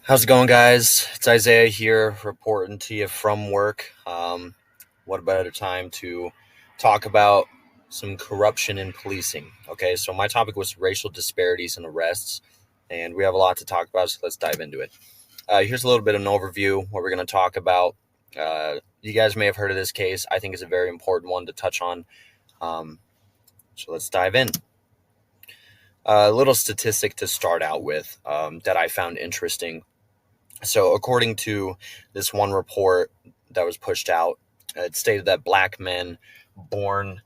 How's it going, guys? It's Isaiah here reporting to you from work. What better time to talk about some corruption in policing? Okay, so my topic was racial disparities in arrests, and we have a lot to talk about, so let's dive into it. Here's a little bit of an overview what we're going to talk about. You guys may have heard of this case. I think it's a very important one to touch on. So let's dive in. A little statistic to start out with that I found interesting. So, according to this one report that was pushed out, it stated that black men born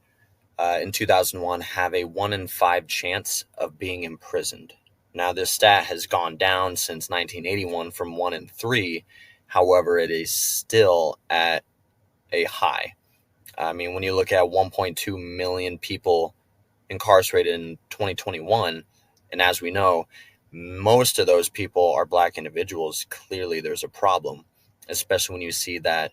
in 2001 have a 1 in 5 chance of being imprisoned. Now, this stat has gone down since 1981 from 1 in 3. However, it is still at a high. I mean, when you look at 1.2 million people incarcerated in 2021, and as we know, most of those people are black individuals. Clearly, there's a problem, especially when you see that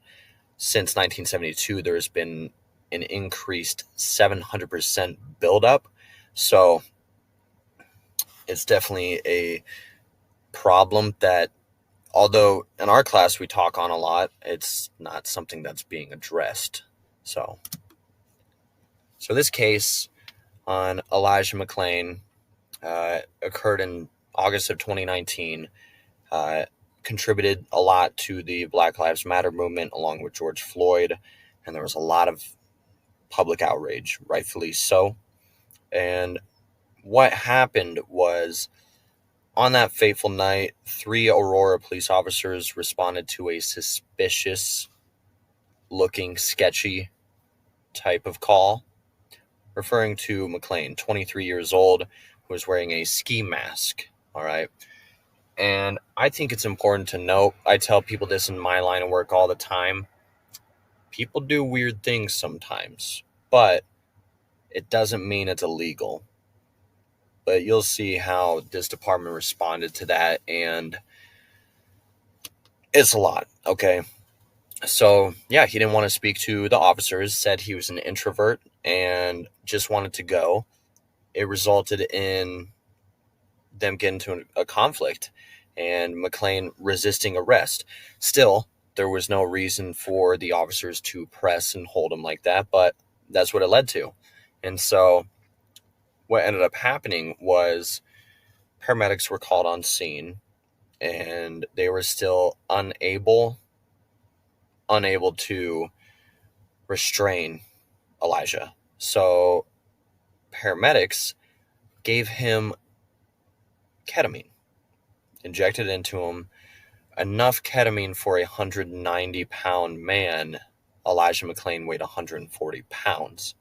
since 1972, there's been an increased 700% buildup. So it's definitely a problem that, although in our class we talk on a lot, it's not something that's being addressed. So this case on Elijah McClain occurred in August of 2019, contributed a lot to the Black Lives Matter movement along with George Floyd, and there was a lot of public outrage, rightfully so. And what happened was, on that fateful night, 3 Aurora police officers responded to a suspicious looking, sketchy type of call, referring to McClain, 23 years old, who was wearing a ski mask. All right. And I think it's important to note, I tell people this in my line of work all the time. People do weird things sometimes, but it doesn't mean it's illegal. But you'll see how this department responded to that, and it's a lot, okay? So, yeah, he didn't want to speak to the officers, said he was an introvert and just wanted to go. It resulted in them getting into a conflict and McClain resisting arrest. Still, there was no reason for the officers to press and hold him like that, but that's what it led to. And so what ended up happening was paramedics were called on scene, and they were still unable to restrain Elijah. So paramedics gave him ketamine, injected into him enough ketamine for a 190-pound man. Elijah McClain weighed 140 pounds.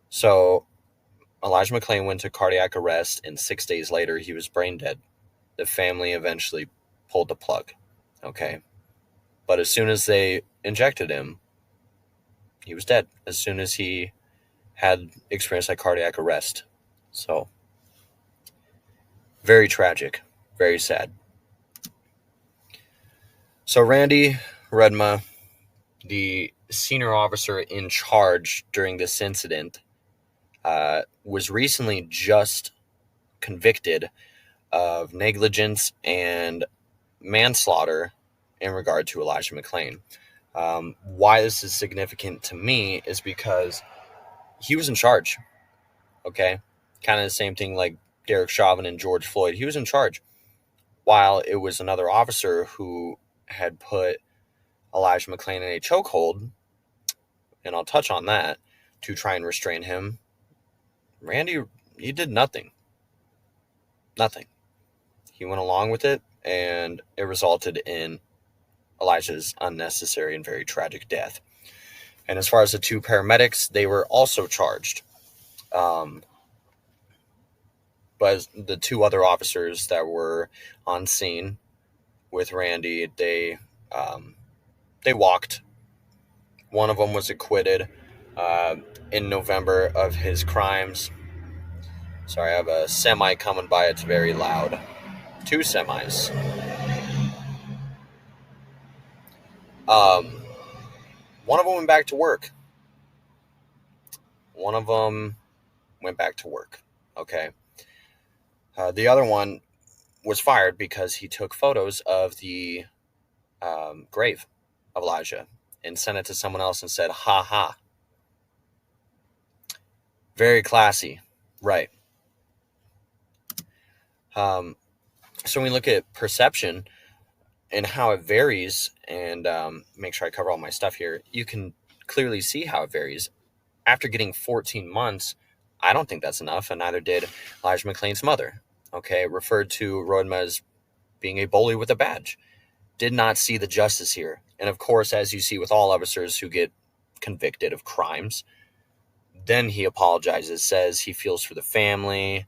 So Elijah McClain went to cardiac arrest, and 6 days later, he was brain dead. The family eventually pulled the plug, okay? But as soon as they injected him, he was dead. As soon as he had experienced that cardiac arrest. So, very tragic, very sad. So Randy Redma, the senior officer in charge during this incident, was recently just convicted of negligence and manslaughter in regard to Elijah McClain. Why this is significant to me is because he was in charge, okay? Kind of the same thing like Derek Chauvin and George Floyd. He was in charge, while it was another officer who had put Elijah McClain in a chokehold, and I'll touch on that, to try and restrain him. Randy, he did nothing. Nothing. He went along with it, and it resulted in Elijah's unnecessary and very tragic death. And as far as the 2 paramedics, they were also charged. But the 2 other officers that were on scene with Randy, they walked. One of them was acquitted in November of his crimes. Sorry, I have a semi coming by. It's very loud. 2 semis. One of them went back to work. Okay. The other one, was fired because he took photos of the grave of Elijah and sent it to someone else and said, ha ha. Very classy. Right. So when we look at perception and how it varies, and make sure I cover all my stuff here, you can clearly see how it varies. After getting 14 months, I don't think that's enough, and neither did Elijah McClain's mother. Okay, referred to Rodma as being a bully with a badge. Did not see the justice here. And of course, as you see with all officers who get convicted of crimes, then he apologizes, says he feels for the family.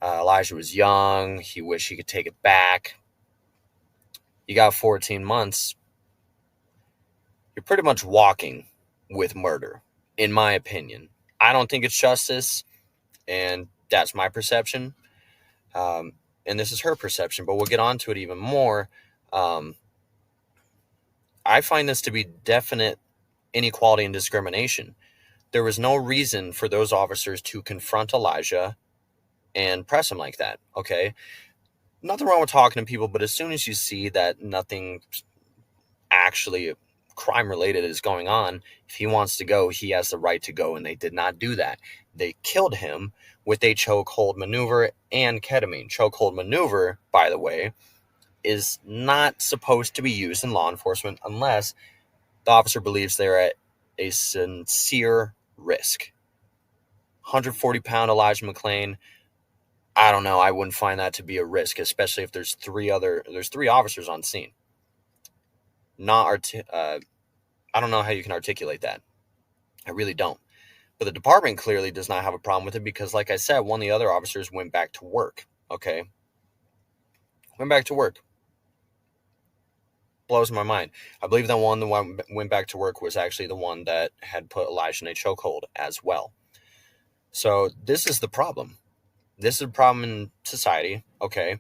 Elijah was young. He wished he could take it back. You got 14 months. You're pretty much walking with murder, in my opinion. I don't think it's justice, and that's my perception. And this is her perception, but we'll get on to it even more. I find this to be definite inequality and discrimination. There was no reason for those officers to confront Elijah and press him like that, okay? Nothing wrong with talking to people, but as soon as you see that nothing actually crime-related is going on, if he wants to go, he has the right to go, and they did not do that. They killed him with a chokehold maneuver and ketamine. Chokehold maneuver, by the way, is not supposed to be used in law enforcement unless the officer believes they're at a sincere risk. 140-pound Elijah McClain, I don't know. I wouldn't find that to be a risk, especially if there's three officers on scene. I don't know how you can articulate that. I really don't. But the department clearly does not have a problem with it because, like I said, one of the other officers went back to work. Okay, went back to work. Blows my mind. I believe that one that went back to work was actually the one that had put Elijah in a chokehold as well. So this is the problem. This is a problem in society. Okay,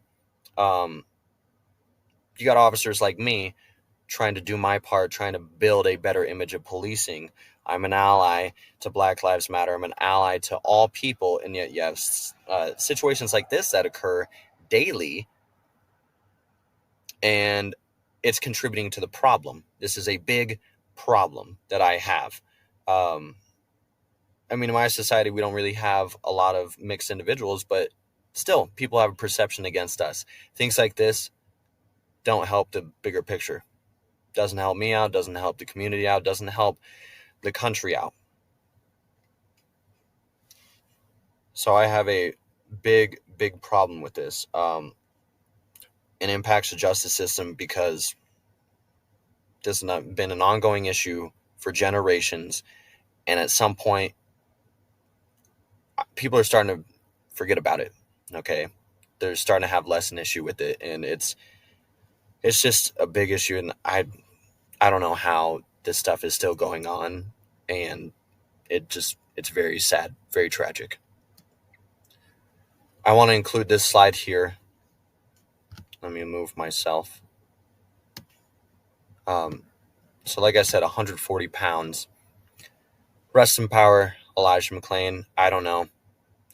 you got officers like me trying to do my part, trying to build a better image of policing. I'm an ally to Black Lives Matter. I'm an ally to all people, and yet you have situations like this that occur daily, and it's contributing to the problem. This is a big problem that I have. I mean, in my society, we don't really have a lot of mixed individuals, but still, people have a perception against us. Things like this don't help the bigger picture. Doesn't help me out, doesn't help the community out, doesn't help the country out. So I have a big problem with this. It impacts the justice system because this has been an ongoing issue for generations, and at some point, people are starting to forget about it. Okay, they're starting to have less an issue with it, and it's just a big issue. And I don't know how this stuff is still going on, and it's very sad, very tragic. I want to include this slide here. Let me move myself. So like I said, 140 pounds. Rest in power, Elijah McClain. I don't know.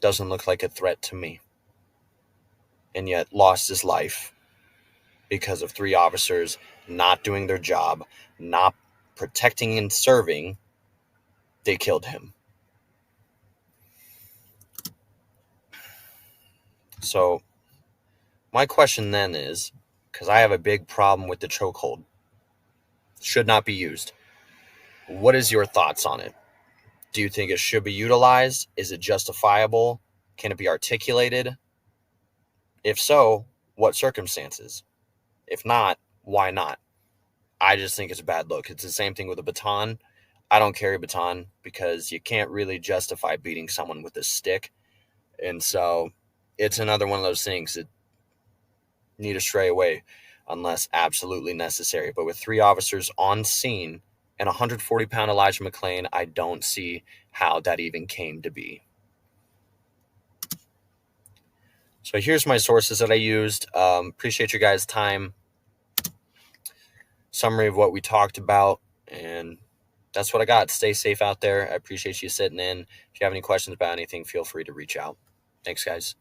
Doesn't look like a threat to me. And yet lost his life because of three officers not doing their job, not protecting and serving. They killed him. So my question then is, because I have a big problem with the chokehold, should not be used. What is your thoughts on it? Do you think it should be utilized? Is it justifiable? Can it be articulated? If so, what circumstances? If not, why not? I just think it's a bad look. It's the same thing with a baton. I don't carry a baton because you can't really justify beating someone with a stick. And so it's another one of those things that need to stray away unless absolutely necessary. But with three officers on scene and 140-pound Elijah McClain, I don't see how that even came to be. So here's my sources that I used. Appreciate your guys' time. Summary of what we talked about, and that's what I got. Stay safe out there. I appreciate you sitting in. If you have any questions about anything, feel free to reach out. Thanks, guys.